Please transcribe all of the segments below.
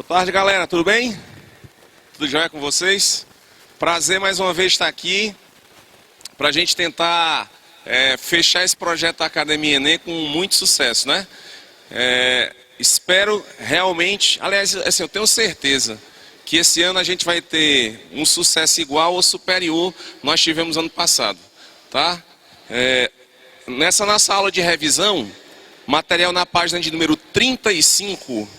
Boa tarde, galera, tudo bem? Tudo jóia com vocês? Prazer mais uma vez estar aqui para a gente tentar fechar esse projeto da Academia Enem com muito sucesso, né? Espero realmente, aliás, assim, eu tenho certeza que esse ano a gente vai ter um sucesso igual ou superior nós tivemos ano passado, tá? Nessa nossa aula de revisão, material na página de número 35,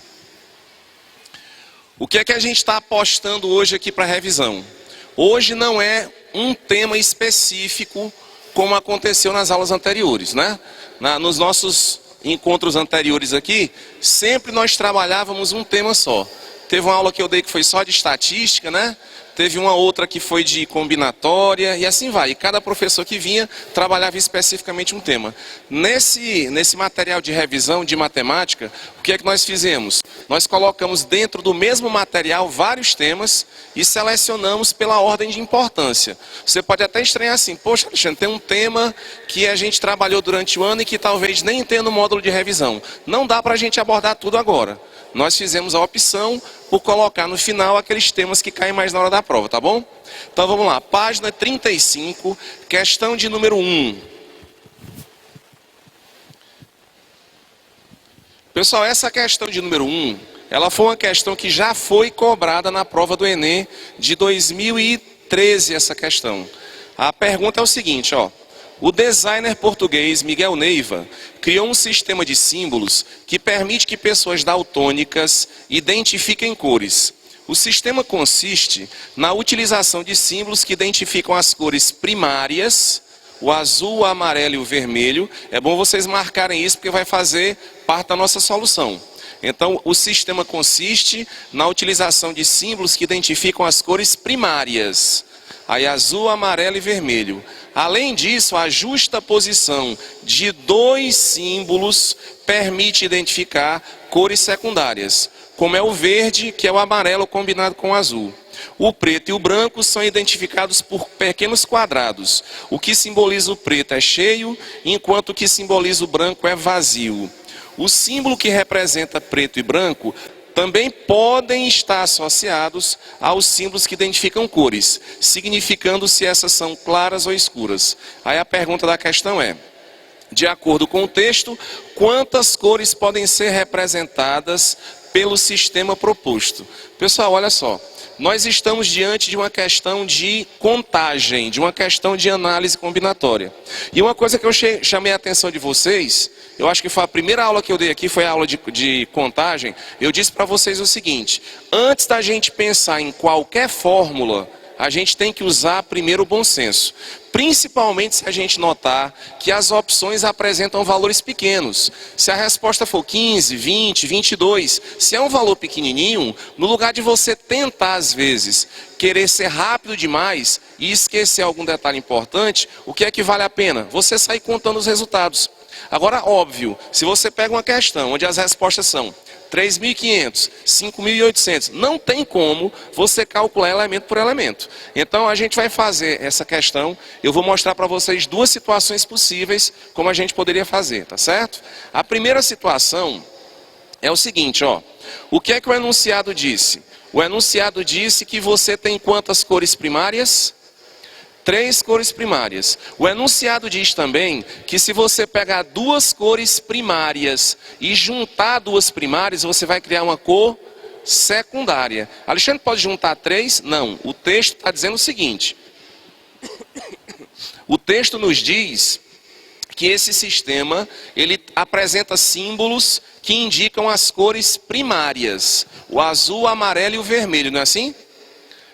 o que é que a gente está apostando hoje aqui para revisão? Hoje não é um tema específico como aconteceu nas aulas anteriores, né? Nos nossos encontros anteriores aqui, sempre nós trabalhávamos um tema só. Teve uma aula que eu dei que foi só de estatística, né? Teve uma outra que foi de combinatória e assim vai. E cada professor que vinha trabalhava especificamente um tema. Nesse material de revisão de matemática, o que é que nós fizemos? Nós colocamos dentro do mesmo material vários temas e selecionamos pela ordem de importância. Você pode até estranhar assim, poxa, Alexandre, tem um tema que a gente trabalhou durante o ano e que talvez nem tenha no módulo de revisão. Não dá para a gente abordar tudo agora. Nós fizemos a opção por colocar no final aqueles temas que caem mais na hora da prova, tá bom? Então vamos lá, página 35, questão de número 1. Pessoal, essa questão de número 1, ela foi uma questão que já foi cobrada na prova do Enem de 2013, essa questão. A pergunta é o seguinte, ó. O designer português Miguel Neiva criou um sistema de símbolos que permite que pessoas daltônicas identifiquem cores. O sistema consiste na utilização de símbolos que identificam as cores primárias, o azul, o amarelo e o vermelho. É bom vocês marcarem isso porque vai fazer parte da nossa solução. Então, o sistema consiste na utilização de símbolos que identificam as cores primárias. Aí azul, amarelo e vermelho. Além disso, a justa posição de dois símbolos permite identificar cores secundárias, como é o verde, que é o amarelo combinado com o azul. O preto e o branco são identificados por pequenos quadrados. O que simboliza o preto é cheio, enquanto o que simboliza o branco é vazio. O símbolo que representa preto e branco também podem estar associados aos símbolos que identificam cores, significando se essas são claras ou escuras. Aí a pergunta da questão é, de acordo com o texto, quantas cores podem ser representadas pelo sistema proposto? Pessoal, olha só, nós estamos diante de uma questão de contagem, de uma questão de análise combinatória. E uma coisa que eu chamei a atenção de vocês, eu acho que foi a primeira aula que eu dei aqui, foi a aula de contagem, eu disse para vocês o seguinte, antes da gente pensar em qualquer fórmula, a gente tem que usar primeiro o bom senso. Principalmente se a gente notar que as opções apresentam valores pequenos. Se a resposta for 15, 20, 22, se é um valor pequenininho, no lugar de você tentar às vezes querer ser rápido demais e esquecer algum detalhe importante, o que é que vale a pena? Você sair contando os resultados. Agora, óbvio, se você pega uma questão onde as respostas são 3.500, 5.800, não tem como você calcular elemento por elemento. Então a gente vai fazer essa questão, eu vou mostrar para vocês duas situações possíveis como a gente poderia fazer, tá certo? A primeira situação é o seguinte, ó. O que é que o enunciado disse? O enunciado disse que você tem quantas cores primárias? 3 cores primárias. O enunciado diz também que se você pegar duas cores primárias e juntar duas primárias, você vai criar uma cor secundária. Alexandre, pode juntar 3? Não. O texto está dizendo o seguinte. O texto nos diz que esse sistema, ele apresenta símbolos que indicam as cores primárias. O azul, o amarelo e o vermelho, não é assim?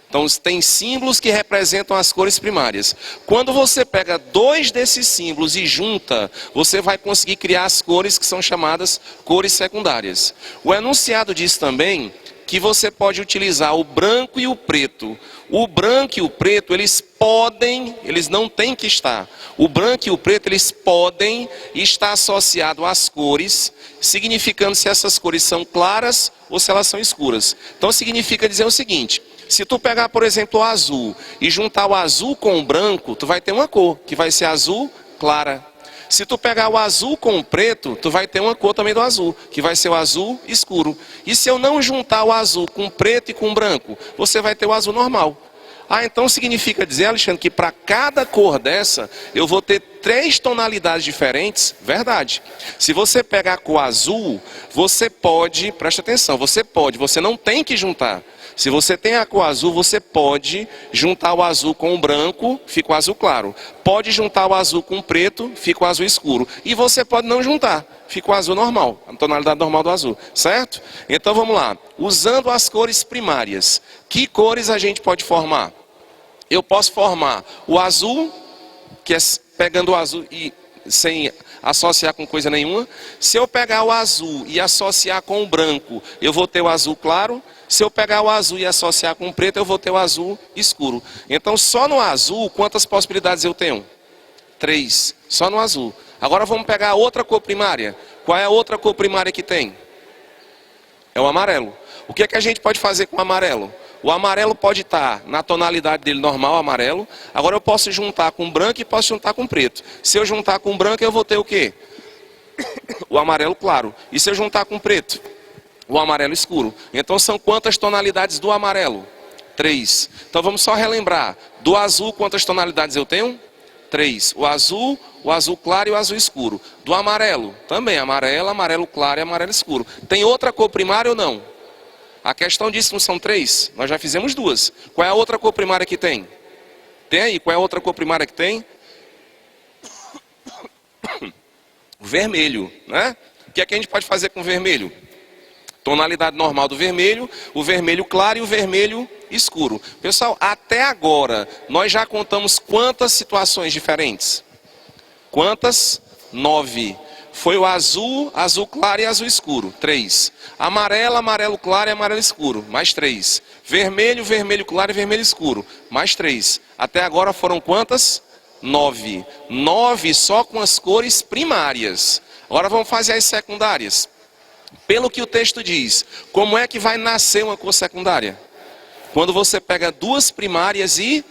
Então, tem símbolos que representam as cores primárias. Quando você pega dois desses símbolos e junta, você vai conseguir criar as cores que são chamadas cores secundárias. O enunciado diz também que você pode utilizar o branco e o preto. O branco e o preto, eles não têm que estar. O branco e o preto, eles podem estar associados às cores, significando se essas cores são claras ou se elas são escuras. Então, significa dizer o seguinte... Se tu pegar, por exemplo, o azul e juntar o azul com o branco, tu vai ter uma cor, que vai ser azul clara. Se tu pegar o azul com o preto, tu vai ter uma cor também do azul, que vai ser o azul escuro. E se eu não juntar o azul com o preto e com o branco, você vai ter o azul normal. Ah, então significa dizer, Alexandre, que para cada cor dessa, eu vou ter 3 tonalidades diferentes? Verdade. Se você pegar a cor azul, você pode, presta atenção, você não tem que juntar. Se você tem a cor azul, você pode juntar o azul com o branco, fica o azul claro. Pode juntar o azul com o preto, fica o azul escuro. E você pode não juntar, fica o azul normal, a tonalidade normal do azul, certo? Então vamos lá. Usando as cores primárias, que cores a gente pode formar? Eu posso formar o azul, que é pegando o azul e sem associar com coisa nenhuma. Se eu pegar o azul e associar com o branco, eu vou ter o azul claro. Se eu pegar o azul e associar com o preto, eu vou ter o azul escuro. Então, só no azul, quantas possibilidades eu tenho? 3. Só no azul. Agora vamos pegar a outra cor primária. Qual é a outra cor primária que tem? É o amarelo. O que é que a gente pode fazer com o amarelo? O amarelo pode estar na tonalidade dele normal, amarelo. Agora eu posso juntar com branco e posso juntar com preto. Se eu juntar com branco, eu vou ter o quê? O amarelo claro. E se eu juntar com preto? O amarelo escuro. Então são quantas tonalidades do amarelo? 3. Então vamos só relembrar. Do azul, quantas tonalidades eu tenho? 3. O azul claro e o azul escuro. Do amarelo, também amarelo, amarelo claro e amarelo escuro. Tem outra cor primária ou não? A questão disso não são 3? Nós já fizemos 2. Qual é a outra cor primária que tem? Tem aí? Qual é a outra cor primária que tem? O vermelho, né? O que é que a gente pode fazer com o vermelho? Tonalidade normal do vermelho, o vermelho claro e o vermelho escuro. Pessoal, até agora, nós já contamos quantas situações diferentes? Quantas? 9. Foi o azul, azul claro e azul escuro. 3. Amarelo, amarelo claro e amarelo escuro. Mais 3. Vermelho, vermelho claro e vermelho escuro. Mais 3. Até agora foram quantas? 9. 9 só com as cores primárias. Agora vamos fazer as secundárias. Pelo que o texto diz, como é que vai nascer uma cor secundária? Quando você pega 2 primárias e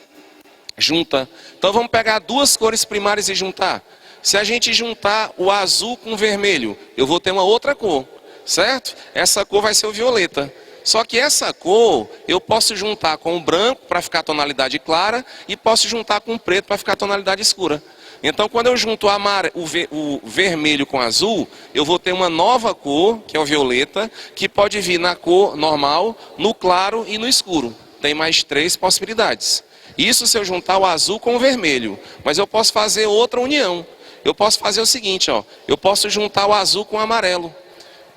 junta. Então vamos pegar 2 cores primárias e juntar. Se a gente juntar o azul com o vermelho, eu vou ter uma outra cor, certo? Essa cor vai ser o violeta. Só que essa cor, eu posso juntar com o branco para ficar a tonalidade clara e posso juntar com o preto para ficar a tonalidade escura. Então, quando eu junto o vermelho com o azul, eu vou ter uma nova cor, que é o violeta, que pode vir na cor normal, no claro e no escuro. Tem mais 3 possibilidades. Isso se eu juntar o azul com o vermelho. Mas eu posso fazer outra união. Eu posso fazer o seguinte, ó. Eu posso juntar o azul com o amarelo.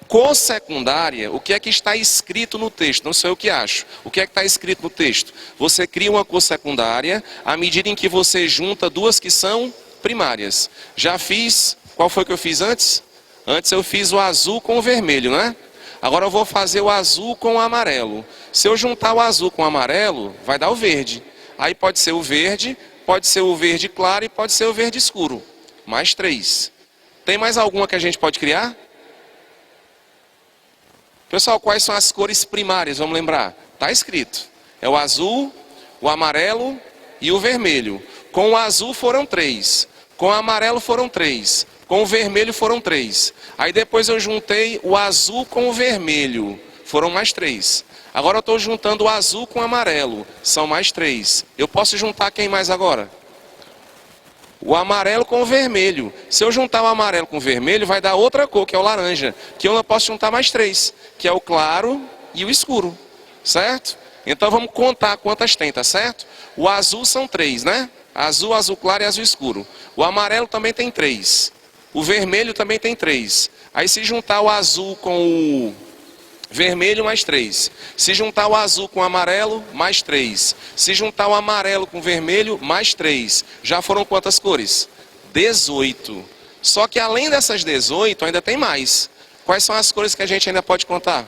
Cor secundária, o que é que está escrito no texto? Não sei o que acho. O que é que está escrito no texto? Você cria uma cor secundária à medida em que você junta 2 que são primárias. Já fiz, qual foi que eu fiz antes? Antes eu fiz o azul com o vermelho, né? Agora eu vou fazer o azul com o amarelo. Se eu juntar o azul com o amarelo, vai dar o verde. Aí pode ser o verde claro e pode ser o verde escuro. Mais 3. Tem mais alguma que a gente pode criar? Pessoal, quais são as cores primárias? Vamos lembrar. Está escrito. É o azul, o amarelo e o vermelho. Com o azul foram 3. Com o amarelo foram 3. Com o vermelho foram 3. Aí depois eu juntei o azul com o vermelho. Foram mais 3. Agora eu estou juntando o azul com o amarelo. São mais 3. Eu posso juntar quem mais agora? O amarelo com o vermelho. Se eu juntar o amarelo com o vermelho, vai dar outra cor, que é o laranja. Que eu não posso juntar mais 3. Que é o claro e o escuro. Certo? Então vamos contar quantas tem, tá certo? O azul são 3, né? Azul, azul claro e azul escuro. O amarelo também tem 3. O vermelho também tem 3. Aí se juntar o azul com o vermelho, mais 3. Se juntar o azul com o amarelo, mais 3. Se juntar o amarelo com o vermelho, mais 3. Já foram quantas cores? 18. Só que além dessas 18, ainda tem mais. Quais são as cores que a gente ainda pode contar?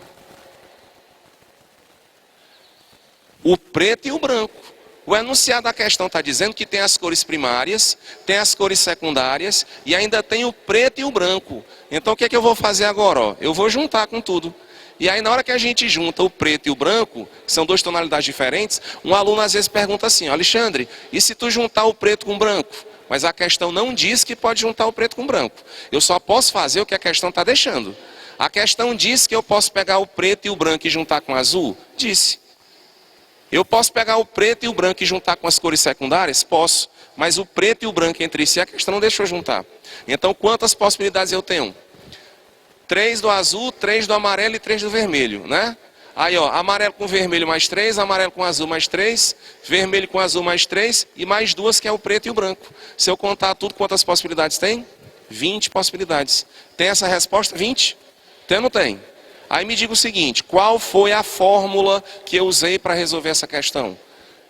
O preto e o branco. O enunciado da questão está dizendo que tem as cores primárias, tem as cores secundárias e ainda tem o preto e o branco. Então o que é que eu vou fazer agora? Ó? Eu vou juntar com tudo. E aí na hora que a gente junta o preto e o branco, que são 2 tonalidades diferentes, um aluno às vezes pergunta assim, Alexandre, e se tu juntar o preto com o branco? Mas a questão não diz que pode juntar o preto com o branco. Eu só posso fazer o que a questão está deixando. A questão diz que eu posso pegar o preto e o branco e juntar com o azul? Disse. Eu posso pegar o preto e o branco e juntar com as cores secundárias? Posso. Mas o preto e o branco entre si, a questão não deixou juntar. Então, quantas possibilidades eu tenho? 3 do azul, 3 do amarelo e 3 do vermelho, né? Aí, ó, amarelo com vermelho mais 3, amarelo com azul mais 3, vermelho com azul mais 3 e mais 2 que é o preto e o branco. Se eu contar tudo, quantas possibilidades tem? 20 possibilidades. Tem essa resposta? 20? Tem ou não tem? Aí me diga o seguinte, qual foi a fórmula que eu usei para resolver essa questão?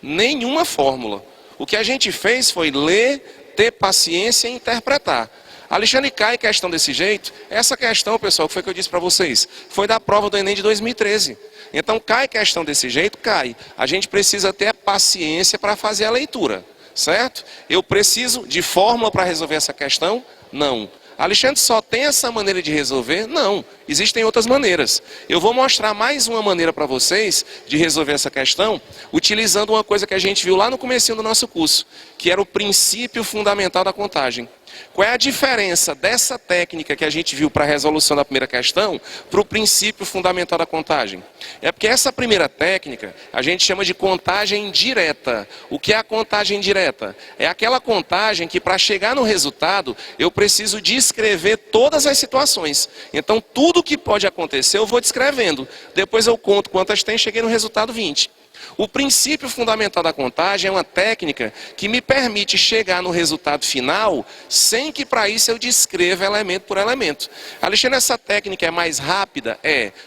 Nenhuma fórmula. O que a gente fez foi ler, ter paciência e interpretar. Alexandre, cai questão desse jeito? Essa questão, pessoal, que foi que eu disse para vocês, foi da prova do Enem de 2013. Então, cai questão desse jeito? Cai. A gente precisa ter paciência para fazer a leitura, certo? Eu preciso de fórmula para resolver essa questão? Não. Alexandre, só tem essa maneira de resolver? Não, existem outras maneiras. Eu vou mostrar mais uma maneira para vocês de resolver essa questão, utilizando uma coisa que a gente viu lá no comecinho do nosso curso, que era o princípio fundamental da contagem. Qual é a diferença dessa técnica que a gente viu para a resolução da primeira questão para o princípio fundamental da contagem? É porque essa primeira técnica a gente chama de contagem direta. O que é a contagem direta? É aquela contagem que para chegar no resultado eu preciso descrever todas as situações. Então tudo que pode acontecer eu vou descrevendo. Depois eu conto quantas tem e cheguei no resultado 20. O princípio fundamental da contagem é uma técnica que me permite chegar no resultado final sem que para isso eu descreva elemento por elemento. Alexandre, essa técnica é mais rápida?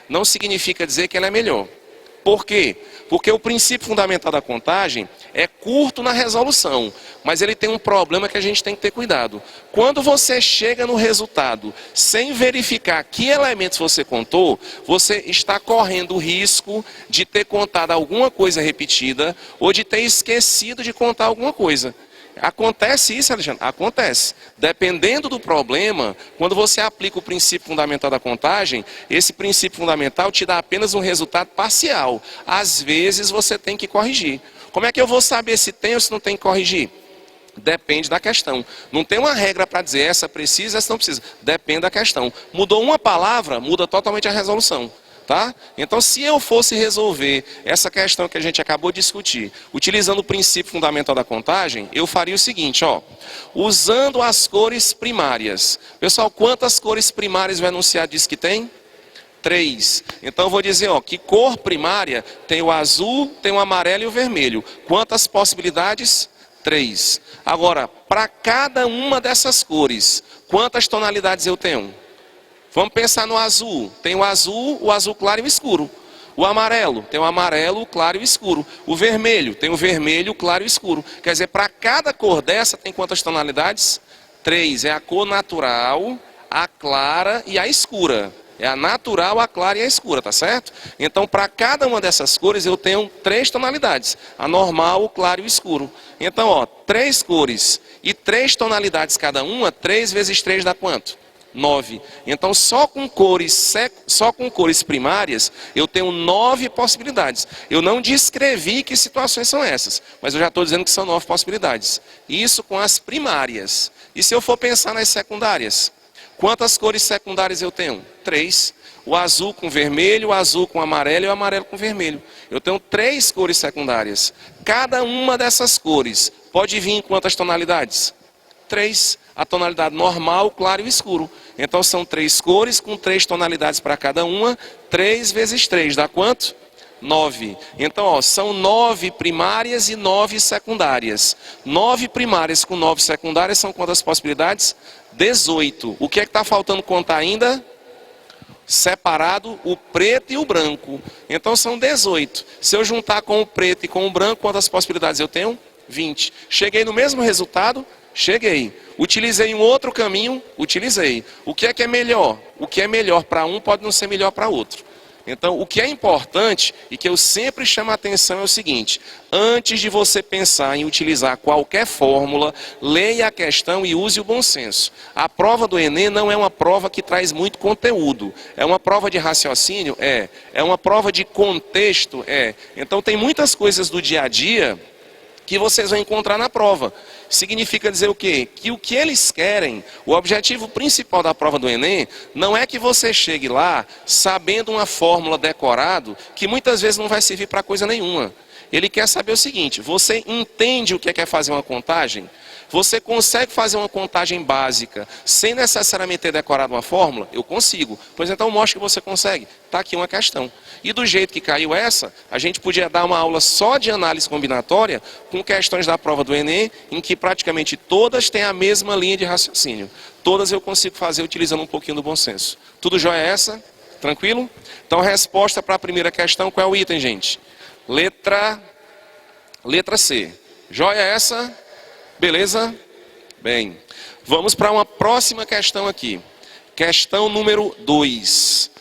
Não significa dizer que ela é melhor. Por quê? Porque o princípio fundamental da contagem é curto na resolução, mas ele tem um problema que a gente tem que ter cuidado. Quando você chega no resultado sem verificar que elementos você contou, você está correndo o risco de ter contado alguma coisa repetida ou de ter esquecido de contar alguma coisa. Acontece isso, Alexandre? Acontece. Dependendo do problema, quando você aplica o princípio fundamental da contagem, esse princípio fundamental te dá apenas um resultado parcial. Às vezes você tem que corrigir. Como é que eu vou saber se tem ou se não tem que corrigir? Depende da questão. Não tem uma regra para dizer essa precisa, essa não precisa. Depende da questão. Mudou uma palavra, muda totalmente a resolução. Tá? Então, se eu fosse resolver essa questão que a gente acabou de discutir, utilizando o princípio fundamental da contagem, eu faria o seguinte, ó, usando as cores primárias. Pessoal, quantas cores primárias o enunciado diz que tem? 3. Então, eu vou dizer, ó, que cor primária tem o azul, tem o amarelo e o vermelho. Quantas possibilidades? 3. Agora, para cada uma dessas cores, quantas tonalidades eu tenho? Vamos pensar no azul. Tem o azul claro e o escuro. O amarelo, tem o amarelo, o claro e o escuro. O vermelho, tem o vermelho, o claro e o escuro. Quer dizer, para cada cor dessa, tem quantas tonalidades? 3. É a cor natural, a clara e a escura. É a natural, a clara e a escura, tá certo? Então, para cada uma dessas cores, eu tenho 3 tonalidades. A normal, o claro e o escuro. Então, ó, 3 cores e 3 tonalidades cada uma, 3 vezes 3 dá quanto? 9. Então, só com cores primárias, eu tenho 9 possibilidades. Eu não descrevi que situações são essas, mas eu já estou dizendo que são 9 possibilidades. Isso com as primárias. E se eu for pensar nas secundárias? Quantas cores secundárias eu tenho? 3. O azul com vermelho, o azul com amarelo e o amarelo com vermelho. Eu tenho 3 cores secundárias. Cada uma dessas cores pode vir em quantas tonalidades? 3. A tonalidade normal, claro e escuro. Então são 3 cores com 3 tonalidades para cada uma. 3 vezes 3 dá quanto? 9. Então, ó, são 9 primárias e 9 secundárias. 9 primárias com 9 secundárias são quantas possibilidades? 18. O que é que está faltando contar ainda? Separado o preto e o branco. Então são 18. Se eu juntar com o preto e com o branco, quantas possibilidades eu tenho? 20. Cheguei no mesmo resultado? Cheguei. Utilizei um outro caminho? Utilizei. O que é melhor? O que é melhor para um pode não ser melhor para outro. Então, o que é importante e que eu sempre chamo a atenção é o seguinte: antes de você pensar em utilizar qualquer fórmula, leia a questão e use o bom senso. A prova do Enem não é uma prova que traz muito conteúdo. É uma prova de raciocínio? É uma prova de contexto? Então, tem muitas coisas do dia a dia que vocês vão encontrar na prova. Significa dizer o quê? Que o que eles querem, o objetivo principal da prova do Enem, não é que você chegue lá sabendo uma fórmula decorado, que muitas vezes não vai servir para coisa nenhuma. Ele quer saber o seguinte: você entende o que é fazer uma contagem? Você consegue fazer uma contagem básica sem necessariamente ter decorado uma fórmula? Eu consigo. Pois então mostre que você consegue. Está aqui uma questão. E do jeito que caiu essa, a gente podia dar uma aula só de análise combinatória com questões da prova do Enem, em que praticamente todas têm a mesma linha de raciocínio. Todas eu consigo fazer utilizando um pouquinho do bom senso. Tudo jóia essa? Tranquilo? Então, resposta para a primeira questão, qual é o item, gente? Letra C. Jóia essa? Beleza? Bem, vamos para uma próxima questão aqui. Questão número 2.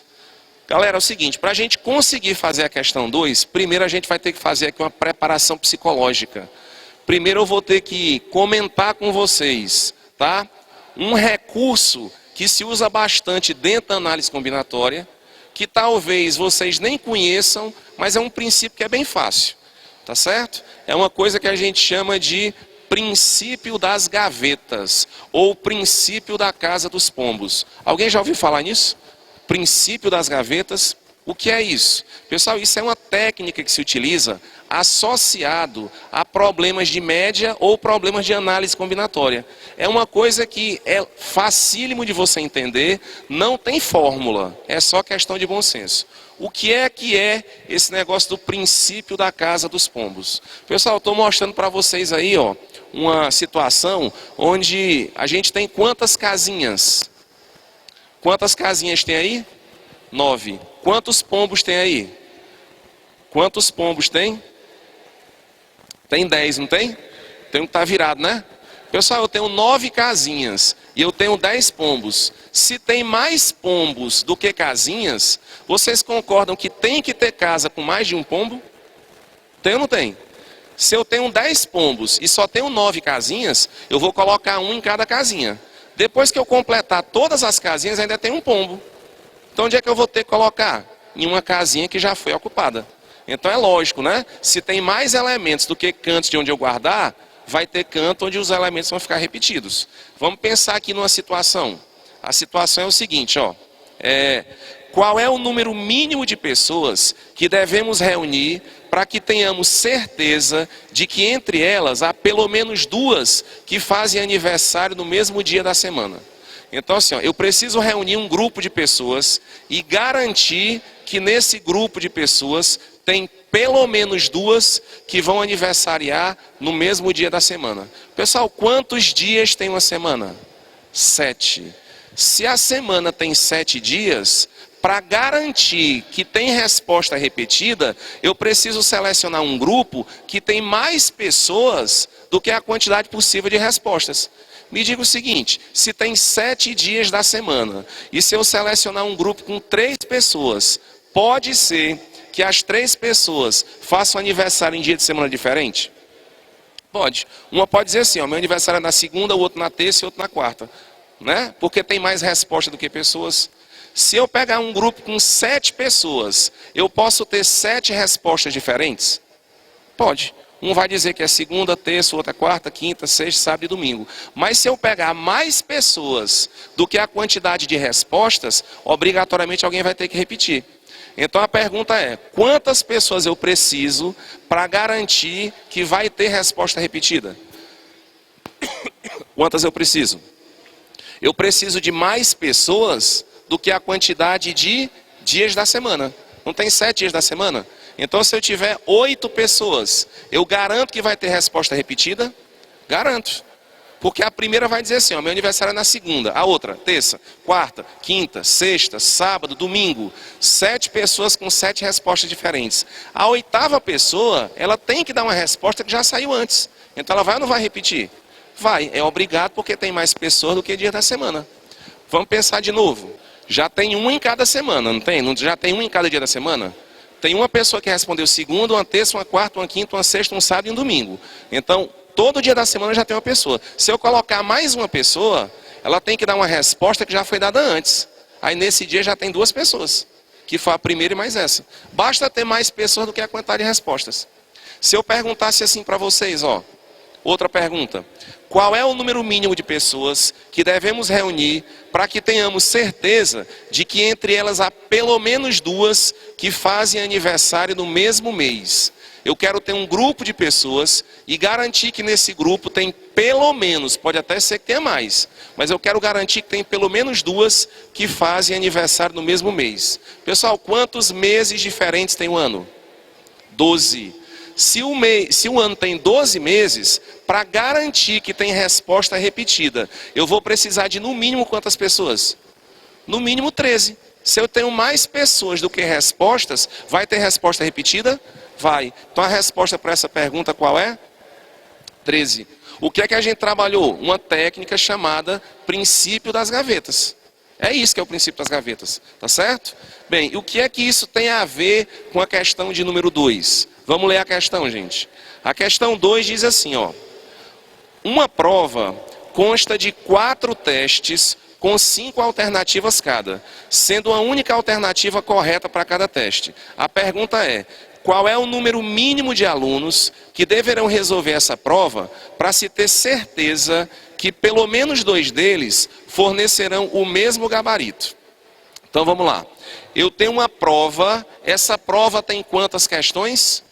Galera, é o seguinte, para a gente conseguir fazer a questão 2, primeiro a gente vai ter que fazer aqui uma preparação psicológica. Primeiro eu vou ter que comentar com vocês, tá? Um recurso que se usa bastante dentro da análise combinatória, que talvez vocês nem conheçam, mas é um princípio que é bem fácil, tá certo? É uma coisa que a gente chama de princípio das gavetas, ou princípio da casa dos pombos. Alguém já ouviu falar nisso? Princípio das gavetas. O que é isso? Pessoal, isso é uma técnica que se utiliza associado a problemas de média ou problemas de análise combinatória. É uma coisa que é facílimo de você entender, não tem fórmula, é só questão de bom senso. O que é esse negócio do princípio da casa dos pombos? Pessoal, estou mostrando para vocês aí, ó, uma situação onde a gente tem quantas casinhas? Quantas casinhas tem aí? 9. Quantos pombos tem aí? Quantos pombos tem? Tem 10, não tem? Tem um que está virado, né? Pessoal, eu tenho 9 casinhas e eu tenho 10 pombos. Se tem mais pombos do que casinhas, vocês concordam que tem que ter casa com mais de um pombo? Tem ou não tem? Se eu tenho 10 pombos e só tenho 9 casinhas, eu vou colocar um em cada casinha. Depois que eu completar todas as casinhas, ainda tem um pombo. Então onde é que eu vou ter que colocar? Em uma casinha que já foi ocupada. Então é lógico, né? Se tem mais elementos do que cantos de onde eu guardar, vai ter canto onde os elementos vão ficar repetidos. Vamos pensar aqui numa situação. A situação é o seguinte, ó. Qual é o número mínimo de pessoas que devemos reunir para que tenhamos certeza de que entre elas há pelo menos 2 que fazem aniversário no mesmo dia da semana? Então assim, ó, eu preciso reunir um grupo de pessoas e garantir que nesse grupo de pessoas tem pelo menos 2 que vão aniversariar no mesmo dia da semana. Pessoal, quantos dias tem uma semana? 7. Se a semana tem 7 dias, para garantir que tem resposta repetida, eu preciso selecionar um grupo que tem mais pessoas do que a quantidade possível de respostas. Me diga o seguinte, se tem 7 dias da semana, e se eu selecionar um grupo com 3 pessoas, pode ser que as 3 pessoas façam aniversário em dia de semana diferente? Pode. Uma pode dizer assim, ó, meu aniversário é na segunda, o outro na terça e o outro na quarta. Né? Porque tem mais resposta do que pessoas. Se eu pegar um grupo com 7 pessoas, eu posso ter 7 respostas diferentes? Pode. Um vai dizer que é segunda, terça, outra quarta, quinta, sexta, sábado e domingo. Mas se eu pegar mais pessoas do que a quantidade de respostas, obrigatoriamente alguém vai ter que repetir. Então a pergunta é, quantas pessoas eu preciso para garantir que vai ter resposta repetida? Quantas eu preciso? Eu preciso de mais pessoas do que a quantidade de dias da semana. Não tem 7 dias da semana? Então se eu tiver 8 pessoas, eu garanto que vai ter resposta repetida? Garanto. Porque a primeira vai dizer assim, ó, meu aniversário é na segunda, a outra, terça, quarta, quinta, sexta, sábado, domingo. 7 pessoas com 7 respostas diferentes. A 8ª pessoa, ela tem que dar uma resposta que já saiu antes. Então ela vai ou não vai repetir? Vai, é obrigado porque tem mais pessoas do que dia da semana. Vamos pensar de novo. Já tem um em cada semana, não tem? Já tem um em cada dia da semana? Tem uma pessoa que respondeu segunda, uma terça, uma quarta, uma quinta, uma sexta, um sábado e um domingo. Então, todo dia da semana já tem uma pessoa. Se eu colocar mais uma pessoa, ela tem que dar uma resposta que já foi dada antes. Aí nesse dia já tem 2 pessoas, que foi a primeira e mais essa. Basta ter mais pessoas do que a quantidade de respostas. Se eu perguntasse assim para vocês, ó, outra pergunta. Qual é o número mínimo de pessoas que devemos reunir para que tenhamos certeza de que entre elas há pelo menos 2 que fazem aniversário no mesmo mês? Eu quero ter um grupo de pessoas e garantir que nesse grupo tem pelo menos, pode até ser que tenha mais, mas eu quero garantir que tem pelo menos 2 que fazem aniversário no mesmo mês. Pessoal, quantos meses diferentes tem o ano? 12. Se o ano tem 12 meses, para garantir que tem resposta repetida, eu vou precisar de no mínimo quantas pessoas? No mínimo 13. Se eu tenho mais pessoas do que respostas, vai ter resposta repetida? Vai. Então a resposta para essa pergunta qual é? 13. O que é que a gente trabalhou? Uma técnica chamada princípio das gavetas. É isso que é o princípio das gavetas, tá certo? Bem, e o que é que isso tem a ver com a questão de número 2? Vamos ler a questão, gente. A questão 2 diz assim, ó. Uma prova consta de 4 testes com 5 alternativas cada, sendo a única alternativa correta para cada teste. A pergunta é, qual é o número mínimo de alunos que deverão resolver essa prova para se ter certeza que pelo menos 2 deles fornecerão o mesmo gabarito? Então vamos lá. Eu tenho uma prova, essa prova tem quantas questões?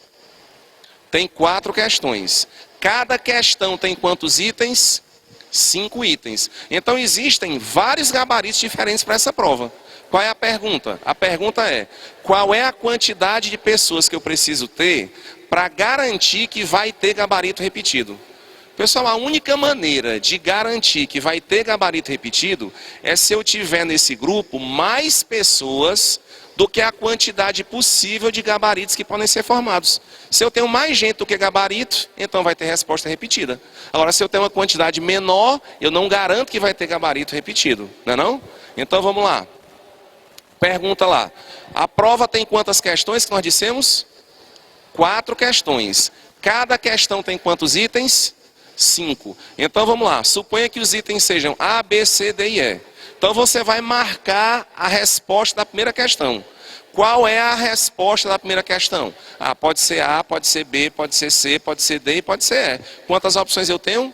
Tem 4 questões. Cada questão tem quantos itens? 5 itens. Então existem vários gabaritos diferentes para essa prova. Qual é a pergunta? A pergunta é, qual é a quantidade de pessoas que eu preciso ter para garantir que vai ter gabarito repetido? Pessoal, a única maneira de garantir que vai ter gabarito repetido é se eu tiver nesse grupo mais pessoas do que a quantidade possível de gabaritos que podem ser formados. Se eu tenho mais gente do que gabarito, então vai ter resposta repetida. Agora, se eu tenho uma quantidade menor, eu não garanto que vai ter gabarito repetido, não é não? Então vamos lá. Pergunta lá. A prova tem quantas questões que nós dissemos? 4 questões. Cada questão tem quantos itens? 5. Então vamos lá. Suponha que os itens sejam A, B, C, D e E. Então você vai marcar a resposta da primeira questão. Qual é a resposta da primeira questão? Ah, pode ser A, pode ser B, pode ser C, pode ser D e pode ser E. Quantas opções eu tenho?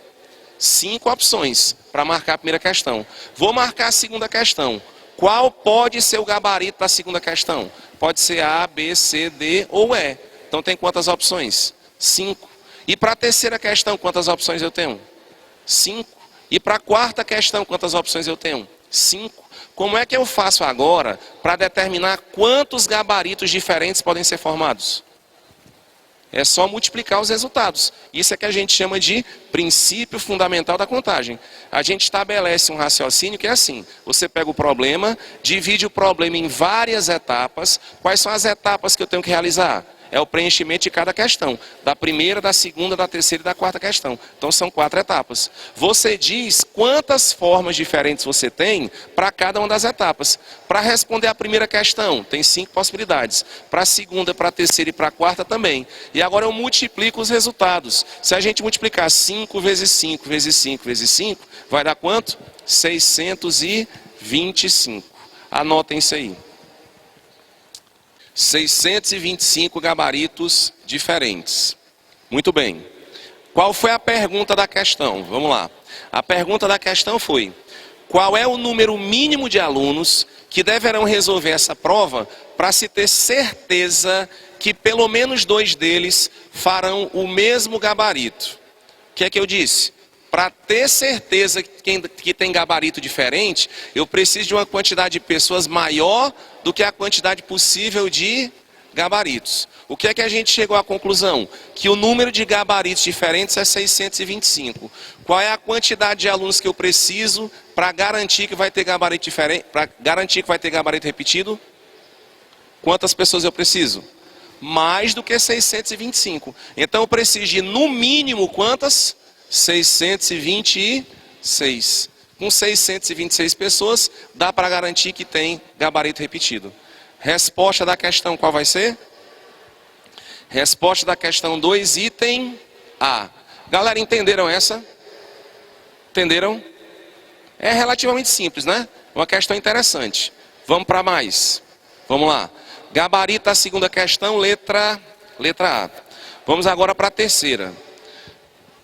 5 opções para marcar a primeira questão. Vou marcar a segunda questão. Qual pode ser o gabarito da segunda questão? Pode ser A, B, C, D ou E. Então tem quantas opções? 5. E para a terceira questão, quantas opções eu tenho? 5. E para a quarta questão, quantas opções eu tenho? 5. Como é que eu faço agora para determinar quantos gabaritos diferentes podem ser formados? É só multiplicar os resultados. Isso é que a gente chama de princípio fundamental da contagem. A gente estabelece um raciocínio que é assim. Você pega o problema, divide o problema em várias etapas. Quais são as etapas que eu tenho que realizar? É o preenchimento de cada questão. Da primeira, da segunda, da terceira e da quarta questão. Então são 4 etapas. Você diz quantas formas diferentes você tem para cada uma das etapas. Para responder a primeira questão, tem 5 possibilidades. Para a segunda, para a terceira e para a quarta também. E agora eu multiplico os resultados. Se a gente multiplicar 5 vezes 5 vezes 5 vezes 5, vai dar quanto? 625. Anotem isso aí. 625 gabaritos diferentes. Muito bem. Qual foi a pergunta da questão? Vamos lá. A pergunta da questão foi: qual é o número mínimo de alunos que deverão resolver essa prova para se ter certeza que pelo menos 2 deles farão o mesmo gabarito? O que é que eu disse? Para ter certeza que tem gabarito diferente, eu preciso de uma quantidade de pessoas maior do que a quantidade possível de gabaritos. O que é que a gente chegou à conclusão? Que o número de gabaritos diferentes é 625. Qual é a quantidade de alunos que eu preciso para garantir que vai ter gabarito diferente, para garantir que vai ter gabarito repetido? Quantas pessoas eu preciso? Mais do que 625. Então eu preciso de no mínimo quantas? 626. Com 626 pessoas, dá para garantir que tem gabarito repetido. Resposta da questão qual vai ser? Resposta da questão 2, item A. Galera, entenderam essa? Entenderam? É relativamente simples, né? Uma questão interessante. Vamos para mais. Vamos lá. Gabarito da segunda questão, letra A. Vamos agora para a terceira.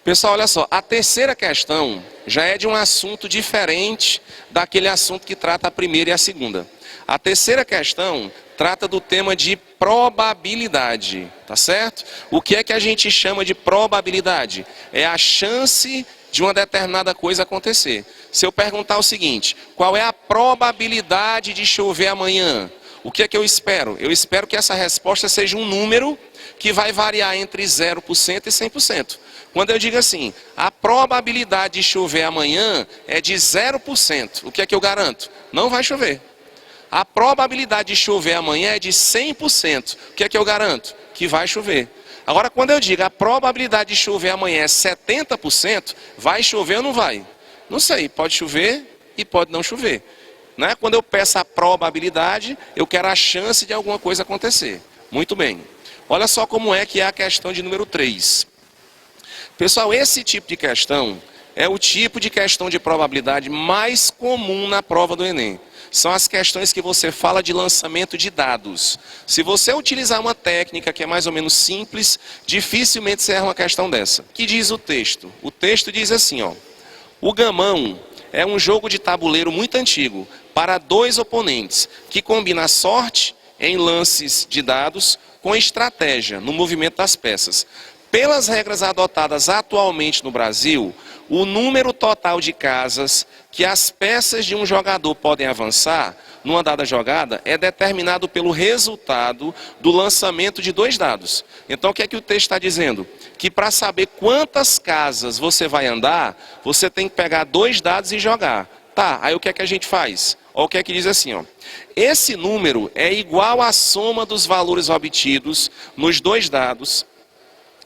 Pessoal, olha só, a terceira questão já é de um assunto diferente daquele assunto que trata a primeira e a segunda. A terceira questão trata do tema de probabilidade, tá certo? O que é que a gente chama de probabilidade? É a chance de uma determinada coisa acontecer. Se eu perguntar o seguinte, qual é a probabilidade de chover amanhã? O que é que eu espero? Eu espero que essa resposta seja um número que vai variar entre 0% e 100%. Quando eu digo assim, a probabilidade de chover amanhã é de 0%, o que é que eu garanto? Não vai chover. A probabilidade de chover amanhã é de 100%, o que é que eu garanto? Que vai chover. Agora, quando eu digo a probabilidade de chover amanhã é 70%, vai chover ou não vai? Não sei, pode chover e pode não chover. Né? Quando eu peço a probabilidade, eu quero a chance de alguma coisa acontecer. Muito bem. Olha só como é que é a questão de número 3. Pessoal, esse tipo de questão é o tipo de questão de probabilidade mais comum na prova do Enem. São as questões que você fala de lançamento de dados. Se você utilizar uma técnica que é mais ou menos simples, dificilmente você erra uma questão dessa. O que diz o texto? O texto diz assim, ó. O gamão é um jogo de tabuleiro muito antigo para dois oponentes, que combina a sorte em lances de dados com estratégia no movimento das peças. Pelas regras adotadas atualmente no Brasil, o número total de casas que as peças de um jogador podem avançar numa dada jogada é determinado pelo resultado do lançamento de dois dados. Então, o que é que o texto está dizendo? Que para saber quantas casas você vai andar, você tem que pegar dois dados e jogar. Tá, aí o que é que a gente faz? Olha o que é que diz assim, ó. Esse número é igual à soma dos valores obtidos nos dois dados,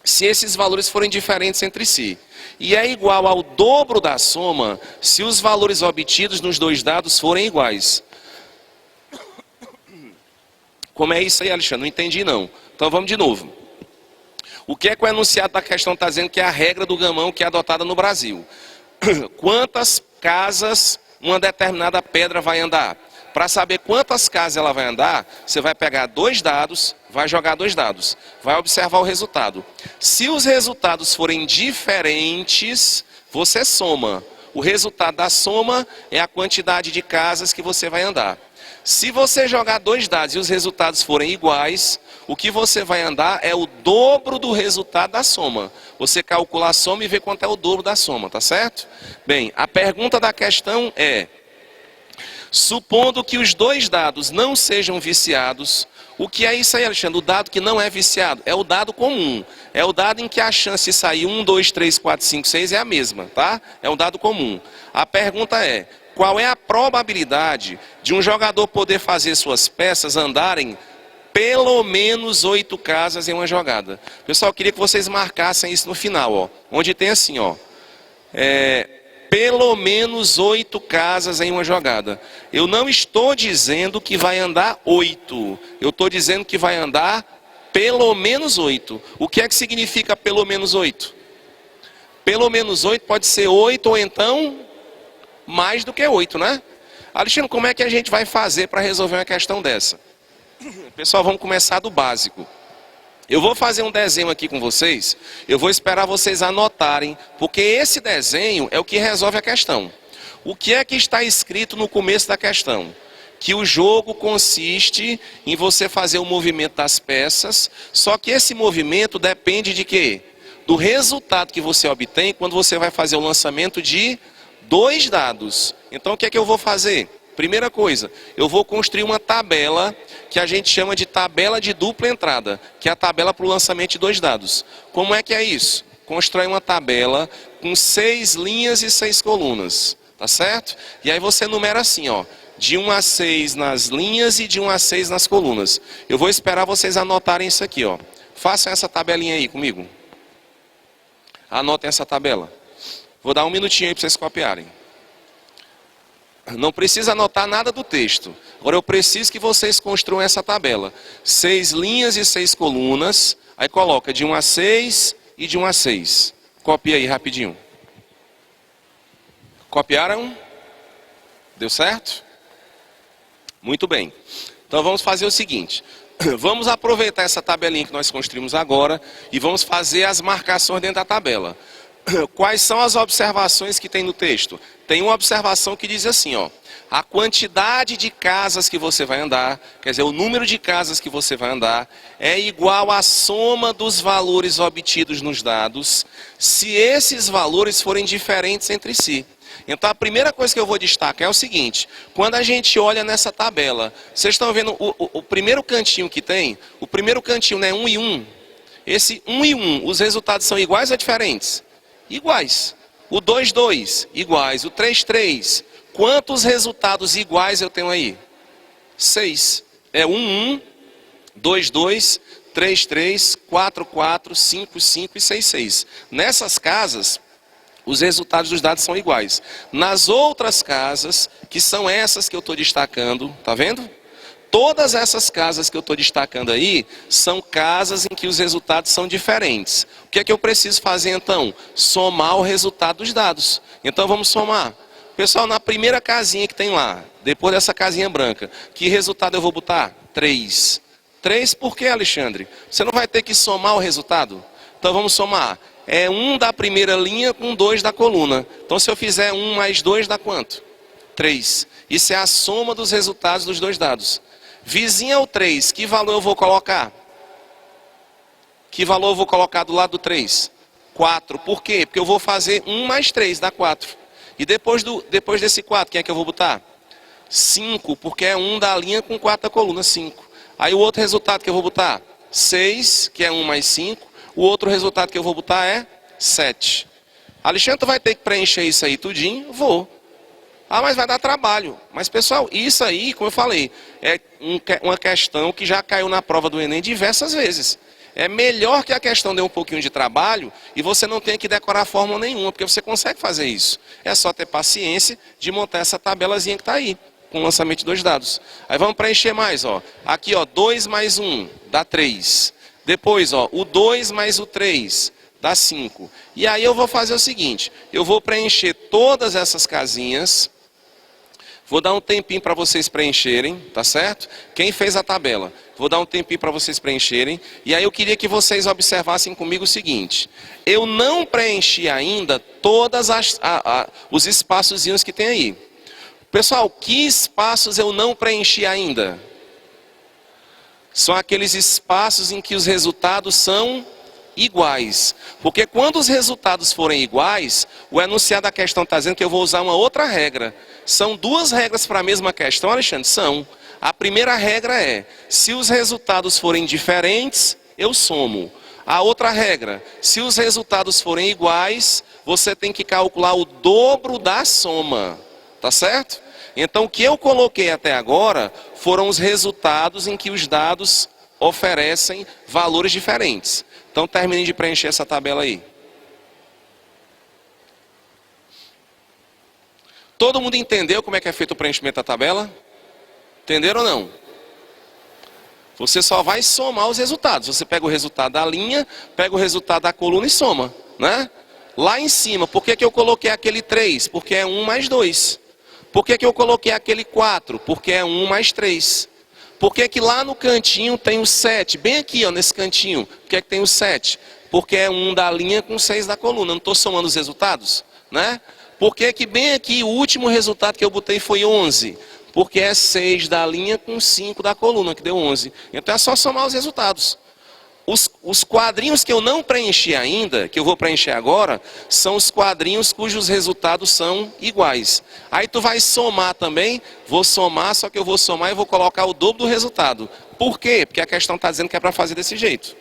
se esses valores forem diferentes entre si. E é igual ao dobro da soma se os valores obtidos nos dois dados forem iguais. Como é isso aí, Alexandre? Não entendi não. Então vamos de novo. O que é que o enunciado da questão está dizendo que é a regra do gamão que é adotada no Brasil? Quantas casas uma determinada pedra vai andar? Para saber quantas casas ela vai andar, você vai pegar dois dados, vai jogar dois dados, vai observar o resultado. Se os resultados forem diferentes, você soma. O resultado da soma é a quantidade de casas que você vai andar. Se você jogar dois dados e os resultados forem iguais, o que você vai andar é o dobro do resultado da soma. Você calcula a soma e vê quanto é o dobro da soma, tá certo? Bem, a pergunta da questão é: supondo que os dois dados não sejam viciados, o que é isso aí, Alexandre? O dado que não é viciado é o dado comum. É o dado em que a chance de sair 1, 2, 3, 4, 5, 6 é a mesma, tá? É um dado comum. A pergunta é: qual é a probabilidade de um jogador poder fazer suas peças andarem pelo menos 8 casas em uma jogada? Pessoal, eu queria que vocês marcassem isso no final, ó. Onde tem assim, ó. Pelo menos 8 casas em uma jogada. Eu não estou dizendo que vai andar 8. Eu estou dizendo que vai andar pelo menos 8. O que é que significa pelo menos 8? Pelo menos 8 pode ser 8 ou então mais do que 8, né? Alexandre, como é que a gente vai fazer para resolver uma questão dessa? Pessoal, vamos começar do básico. Eu vou fazer um desenho aqui com vocês, eu vou esperar vocês anotarem, porque esse desenho é o que resolve a questão. O que é que está escrito no começo da questão? Que o jogo consiste em você fazer o movimento das peças, só que esse movimento depende de quê? Do resultado que você obtém quando você vai fazer o lançamento de dois dados. Então o que é que eu vou fazer? Primeira coisa, eu vou construir uma tabela que a gente chama de tabela de dupla entrada, que é a tabela para o lançamento de dois dados. Como é que é isso? Constrói uma tabela com 6 linhas e 6 colunas, tá certo? E aí você numera assim, ó, de 1 a 6 nas linhas e de 1 a 6 nas colunas. Eu vou esperar vocês anotarem isso aqui, ó. Façam essa tabelinha aí comigo. Anotem essa tabela. Vou dar um minutinho aí para vocês copiarem. Não precisa anotar nada do texto. Agora eu preciso que vocês construam essa tabela. 6 linhas e 6 colunas. Aí coloca de 1 a 6 e de 1 a 6. Copia aí rapidinho. Copiaram? Deu certo? Muito bem. Então vamos fazer o seguinte. Vamos aproveitar essa tabelinha que nós construímos agora e vamos fazer as marcações dentro da tabela. Quais são as observações que tem no texto? Tem uma observação que diz assim, ó: a quantidade de casas que você vai andar, quer dizer, o número de casas que você vai andar, é igual à soma dos valores obtidos nos dados, se esses valores forem diferentes entre si. Então a primeira coisa que eu vou destacar é o seguinte: quando a gente olha nessa tabela, vocês estão vendo o primeiro cantinho que tem? O primeiro cantinho, né, 1 e 1. Esse 1 e 1, os resultados são iguais ou diferentes? Iguais. O 2, 2, iguais. O 3, 3. Quantos resultados iguais eu tenho aí? 6. É 1, 1, 2, 2, 3, 3, 4, 4, 5, 5 e 6, 6. Nessas casas, os resultados dos dados são iguais. Nas outras casas, que são essas que eu estou destacando, tá vendo? Todas essas casas que eu estou destacando aí, são casas em que os resultados são diferentes. O que é que eu preciso fazer então? Somar o resultado dos dados. Então vamos somar. Pessoal, na primeira casinha que tem lá, depois dessa casinha branca, que resultado eu vou botar? 3. 3 por quê, Alexandre? Você não vai ter que somar o resultado? Então vamos somar. É 1 da primeira linha com 2 da coluna. Então se eu fizer 1 mais 2 dá quanto? 3. Isso é a soma dos resultados dos dois dados. Vizinho ao 3, que valor eu vou colocar? Que valor eu vou colocar do lado do 3? 4. Por quê? Porque eu vou fazer 1 mais 3 dá 4. E depois desse 4, quem é que eu vou botar? 5, porque é 1 da linha com 4 da coluna, 5. Aí o outro resultado que eu vou botar? 6, que é 1 mais 5. O outro resultado que eu vou botar é 7. Alexandre, tu vai ter que preencher isso aí tudinho? Vou. Ah, mas vai dar trabalho. Mas pessoal, isso aí, como eu falei, é uma questão que já caiu na prova do Enem diversas vezes. É melhor que a questão dê um pouquinho de trabalho e você não tenha que decorar fórmula nenhuma, porque você consegue fazer isso. É só ter paciência de montar essa tabelazinha que está aí, com o lançamento de dois dados. Aí vamos preencher mais, ó. Aqui, ó, 2 mais 1 dá 3. Depois, ó, o 2 mais o 3 dá 5. E aí eu vou fazer o seguinte, eu vou preencher todas essas casinhas. Vou dar um tempinho para vocês preencherem, tá certo? Quem fez a tabela, vou dar um tempinho para vocês preencherem. E aí eu queria que vocês observassem comigo o seguinte: eu não preenchi ainda todas os espaçozinhos que tem aí. Pessoal, que espaços eu não preenchi ainda? São aqueles espaços em que os resultados são iguais. Porque quando os resultados forem iguais, o enunciado da questão está dizendo que eu vou usar uma outra regra. São duas regras para a mesma questão, Alexandre? São. A primeira regra é, se os resultados forem diferentes, eu somo. A outra regra, se os resultados forem iguais, você tem que calcular o dobro da soma. Tá certo? Então o que eu coloquei até agora foram os resultados em que os dados oferecem valores diferentes. Então terminem de preencher essa tabela aí. Todo mundo entendeu como é que é feito o preenchimento da tabela? Entenderam ou não? Você só vai somar os resultados. Você pega o resultado da linha, pega o resultado da coluna e soma, né? Lá em cima, por que eu coloquei aquele 3? Porque é 1 mais 2. Por que eu coloquei aquele 4? Porque é 1 mais 3. Por que lá no cantinho tem o 7? Bem aqui, ó, nesse cantinho. Por que tem o 7? Porque é 1 da linha com 6 da coluna. Não estou somando os resultados, né? Por que bem aqui o último resultado que eu botei foi 11? Porque é 6 da linha com 5 da coluna, que deu 11. Então é só somar os resultados. Os quadrinhos que eu não preenchi ainda, que eu vou preencher agora, são os quadrinhos cujos resultados são iguais. Aí tu vai somar também, vou somar, só que eu vou somar e vou colocar o dobro do resultado. Por quê? Porque a questão está dizendo que é para fazer desse jeito.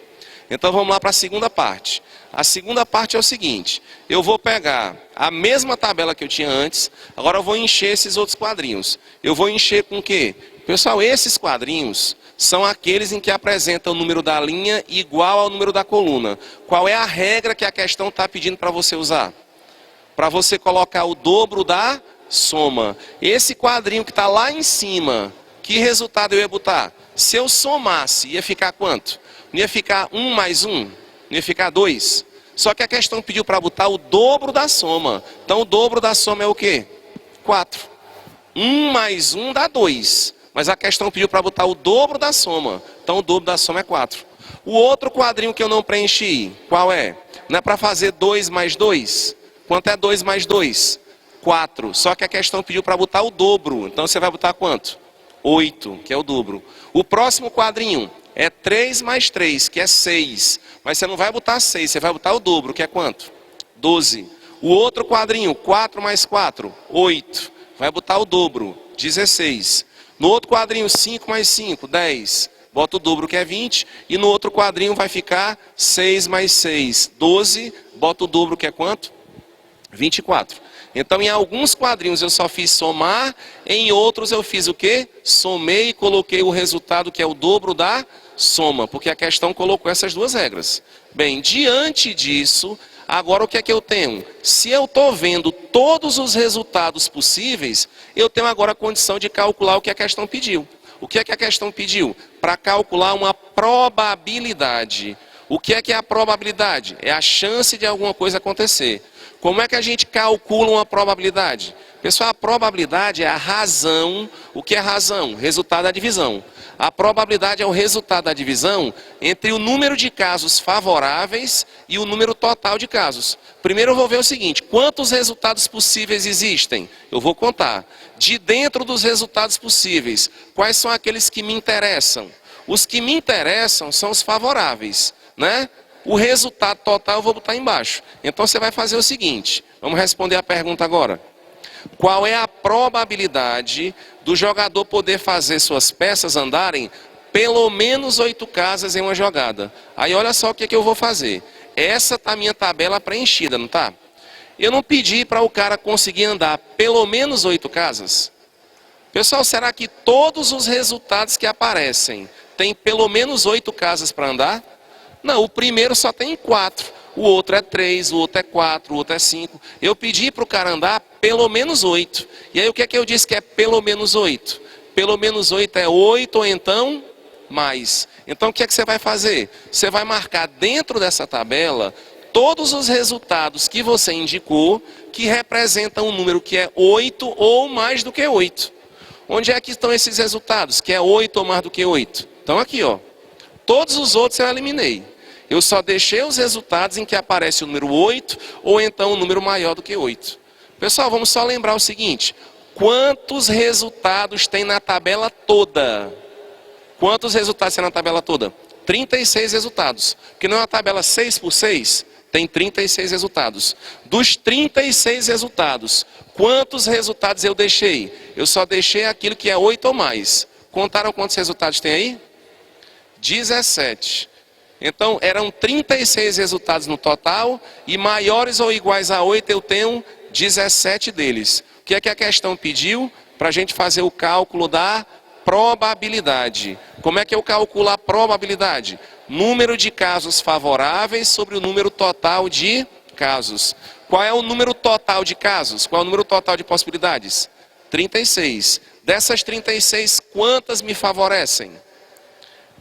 Então vamos lá para a segunda parte. A segunda parte é o seguinte, eu vou pegar a mesma tabela que eu tinha antes, agora eu vou encher esses outros quadrinhos. Eu vou encher com o quê? Pessoal, esses quadrinhos são aqueles em que apresentam o número da linha igual ao número da coluna. Qual é a regra que a questão está pedindo para você usar? Para você colocar o dobro da soma. Esse quadrinho que está lá em cima, que resultado eu ia botar? Se eu somasse, ia ficar quanto? Não ia ficar 1 mais 1? Não ia ficar 2? Só que a questão pediu para botar o dobro da soma. Então o dobro da soma é o quê? 4. 1 mais 1 dá 2. Mas a questão pediu para botar o dobro da soma. Então o dobro da soma é 4. O outro quadrinho que eu não preenchi, qual é? Não é para fazer 2 mais 2? Quanto é 2 mais 2? 4. Só que a questão pediu para botar o dobro. Então você vai botar quanto? 8, que é o dobro. O próximo quadrinho é 3 mais 3, que é 6. Mas você não vai botar 6, você vai botar o dobro, que é quanto? 12. O outro quadrinho, 4 mais 4, 8. Vai botar o dobro, 16. No outro quadrinho, 5 mais 5, 10. Bota o dobro, que é 20. E no outro quadrinho vai ficar 6 mais 6, 12. Bota o dobro, que é quanto? 24. Então, em alguns quadrinhos eu só fiz somar, em outros eu fiz o quê? Somei e coloquei o resultado, que é o dobro da soma, porque a questão colocou essas duas regras. Bem, diante disso, agora o que é que eu tenho? Se eu estou vendo todos os resultados possíveis, eu tenho agora a condição de calcular o que a questão pediu. O que é que a questão pediu? Para calcular uma probabilidade. O que é a probabilidade? É a chance de alguma coisa acontecer. Como é que a gente calcula uma probabilidade? Pessoal, a probabilidade é a razão. O que é razão? Resultado da divisão. A probabilidade é o resultado da divisão entre o número de casos favoráveis e o número total de casos. Primeiro eu vou ver o seguinte: quantos resultados possíveis existem? Eu vou contar. De dentro dos resultados possíveis, quais são aqueles que me interessam? Os que me interessam são os favoráveis, né? O resultado total eu vou botar embaixo. Então você vai fazer o seguinte, vamos responder a pergunta agora. Qual é a probabilidade do jogador poder fazer suas peças andarem pelo menos 8 casas em uma jogada? Aí olha só o que eu vou fazer. Essa está a minha tabela preenchida, não está? Eu não pedi para o cara conseguir andar pelo menos 8 casas. Pessoal, será que todos os resultados que aparecem têm pelo menos 8 casas para andar? Não, o primeiro só tem 4, o outro é 3, o outro é 4, o outro é 5. Eu pedi para o cara andar pelo menos 8. E aí o que é que eu disse que é pelo menos 8? Pelo menos 8 é 8 ou então mais. Então o que é que você vai fazer? Você vai marcar dentro dessa tabela todos os resultados que você indicou que representam um número que é 8 ou mais do que 8. Onde é que estão esses resultados? Que é 8 ou mais do que 8? Então aqui, ó. Todos os outros eu eliminei. Eu só deixei os resultados em que aparece o número 8 ou então um número maior do que 8. Pessoal, vamos só lembrar o seguinte. Quantos resultados tem na tabela toda? Quantos resultados tem na tabela toda? 36 resultados. Porque não é uma tabela 6 por 6? Tem 36 resultados. Dos 36 resultados, quantos resultados eu deixei? Eu só deixei aquilo que é 8 ou mais. Contaram quantos resultados tem aí? 17. Então, eram 36 resultados no total, e maiores ou iguais a 8 eu tenho 17 deles. O que é que a questão pediu? Para a gente fazer o cálculo da probabilidade. Como é que eu calculo a probabilidade? Número de casos favoráveis sobre o número total de casos. Qual é o número total de casos? Qual é o número total de possibilidades? 36. Dessas 36, quantas me favorecem?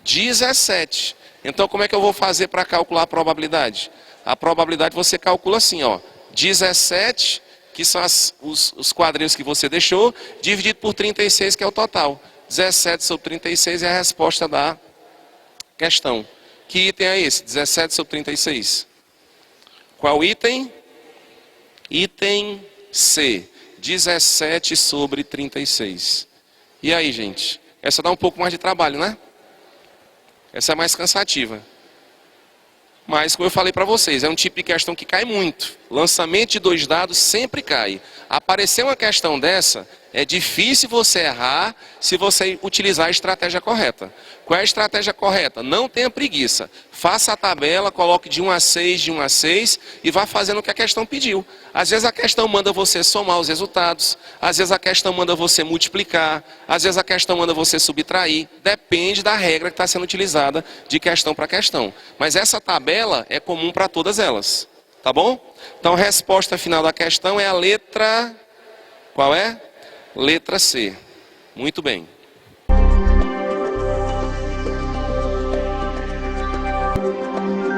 17. Então como é que eu vou fazer para calcular a probabilidade? A probabilidade você calcula assim, ó. 17, que são os quadrinhos que você deixou, dividido por 36, que é o total. 17 sobre 36 é a resposta da questão. Que item é esse? 17 sobre 36. Qual item? Item C. 17 sobre 36. E aí, gente? Essa dá um pouco mais de trabalho, né? Essa é mais cansativa. Mas, como eu falei para vocês, é um tipo de questão que cai muito. Lançamento de 2 dados sempre cai. Aparecer uma questão dessa, é difícil você errar se você utilizar a estratégia correta. Qual é a estratégia correta? Não tenha preguiça. Faça a tabela, coloque de 1 a 6, de 1 a 6 e vá fazendo o que a questão pediu. Às vezes a questão manda você somar os resultados, às vezes a questão manda você multiplicar, às vezes a questão manda você subtrair. Depende da regra que está sendo utilizada de questão para questão. Mas essa tabela é comum para todas elas. Tá bom? Então a resposta final da questão é a letra... Qual é? Letra C. Muito bem.